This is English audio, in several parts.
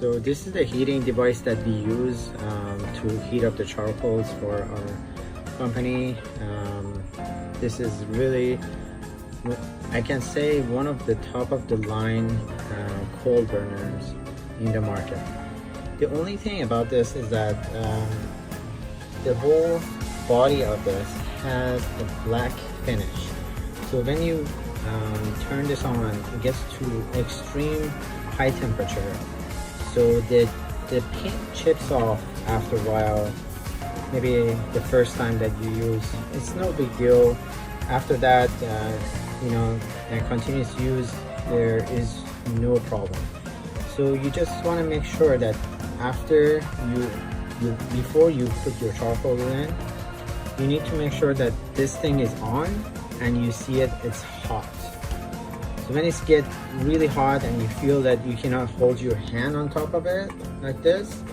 So this is the heating device that we use to heat up the charcoals for our company. This is really, I can say, one of the top of the line coal burners in the market. The only thing about this is that the whole body of this has a black finish. So when you turn this on, it gets to extreme high temperature. So the paint chips off after a while. Maybe the first time that you use, it's no big deal. After that, you know, and continuous use, there is no problem. So you just want to make sure that after before you put your charcoal in, you need to make sure that this thing is on and you see it's hot. So when it's get really hot and you feel that you cannot hold your hand on top of it like this,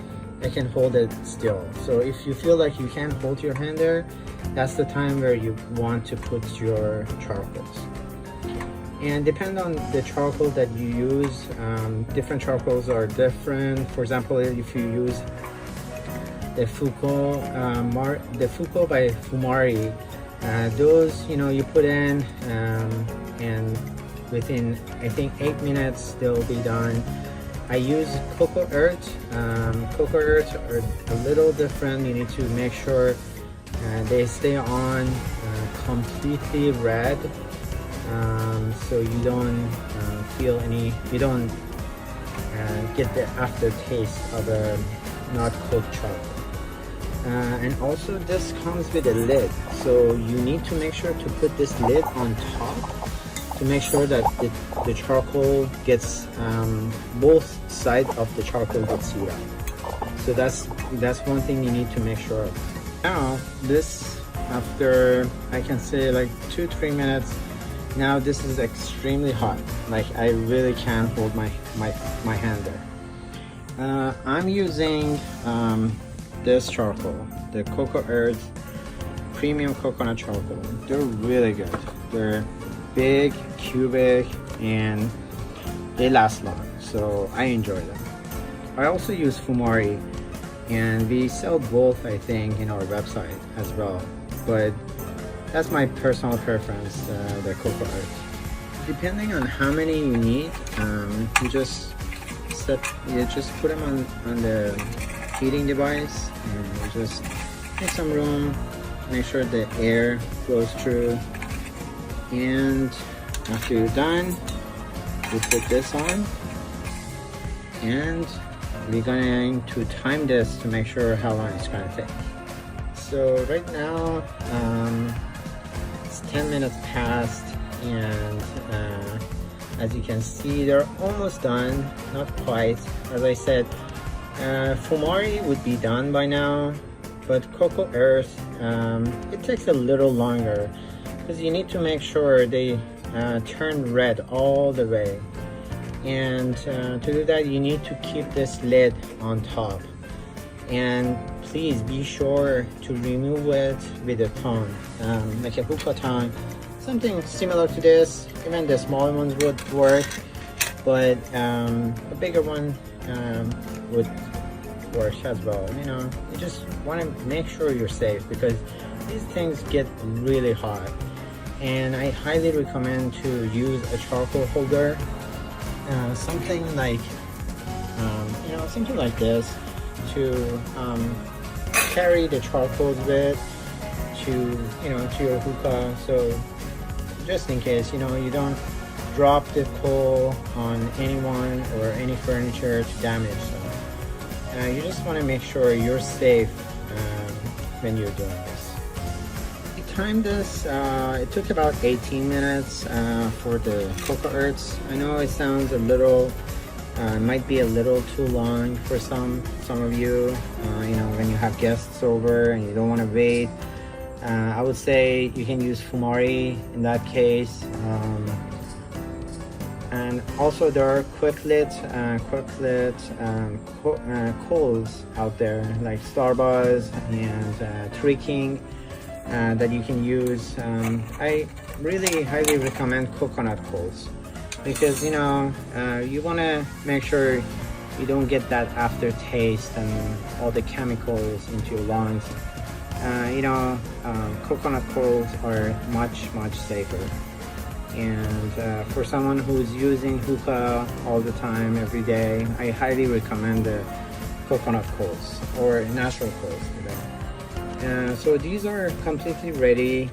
it can hold it still. So if you feel like you can't hold your hand there, that's the time where you want to put your charcoals. And depend on the charcoal that you use, different charcoals are different. For example, if you use the Fuko by Fumari, those, you know, you put in and within, I think, 8 minutes they'll be done. I use cocoa earth. Cocoa earth are a little different. You need to make sure they stay on completely red, so you don't feel any, you don't get the aftertaste of a not cooked chocolate. And also this comes with a lid, so you need to make sure to put this lid on top to make sure that the charcoal gets, both sides of the charcoal gets heated up. So that's one thing you need to make sure of. Now this, after I can say like 2-3 minutes, now this is extremely hot. Like I really can't hold my hand there. I'm using this charcoal, the Cocoa Earth Premium Coconut Charcoal. They're really good. They're big, cubic, and they last long, so I enjoy them. I also use Fumari, and we sell both, I think, in our website as well, but that's my personal preference, the Cocoa Earth. Depending on how many you need, you just put them on the heating device, and you just make some room, make sure the air flows through. And after you're done, you put this on, and we're going to time this to make sure how long it's going to take. So right now it's 10 minutes past, and as you can see, they're almost done, not quite. As I said, Fumari would be done by now, but Cocoa Earth, it takes a little longer, because you need to make sure they turn red all the way. And to do that, you need to keep this lid on top. And please be sure to remove it with a tongue, like a hookah tongue, something similar to this. Even the small ones would work, but a bigger one would work as well. You know, you just want to make sure you're safe, because these things get really hot. And I highly recommend to use a charcoal holder, something like you know, something like this, to carry the charcoals with, to, you know, to your hookah. So just in case, you know, you don't drop the coal on anyone or any furniture to damage them. You just want to make sure you're safe when you're doing this. Timed this, it took about 18 minutes for the Cocoa Earths. I know it sounds a little, might be a little too long for some of you, you know, when you have guests over and you don't want to wait. I would say you can use Fumari in that case. And also there are quick lit coals out there, like Starbuzz and Tricking, that you can use. I really highly recommend coconut coals, because, you know, you want to make sure you don't get that aftertaste and all the chemicals into your lungs. Coconut coals are much safer. And for someone who's using hookah all the time, every day, I highly recommend the coconut coals or natural coals. So these are completely ready,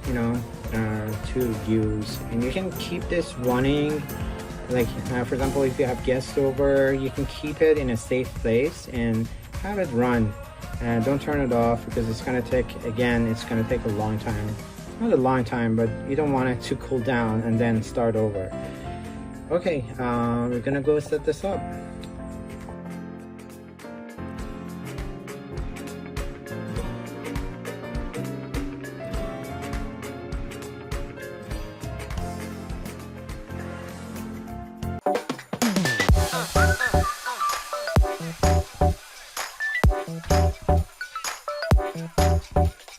to use, and you can keep this running. Like for example, if you have guests over, you can keep it in a safe place and have it run. Don't turn it off, because it's gonna take a long time. Not a long time, but you don't want it to cool down and then start over. Okay, we're gonna go set this up.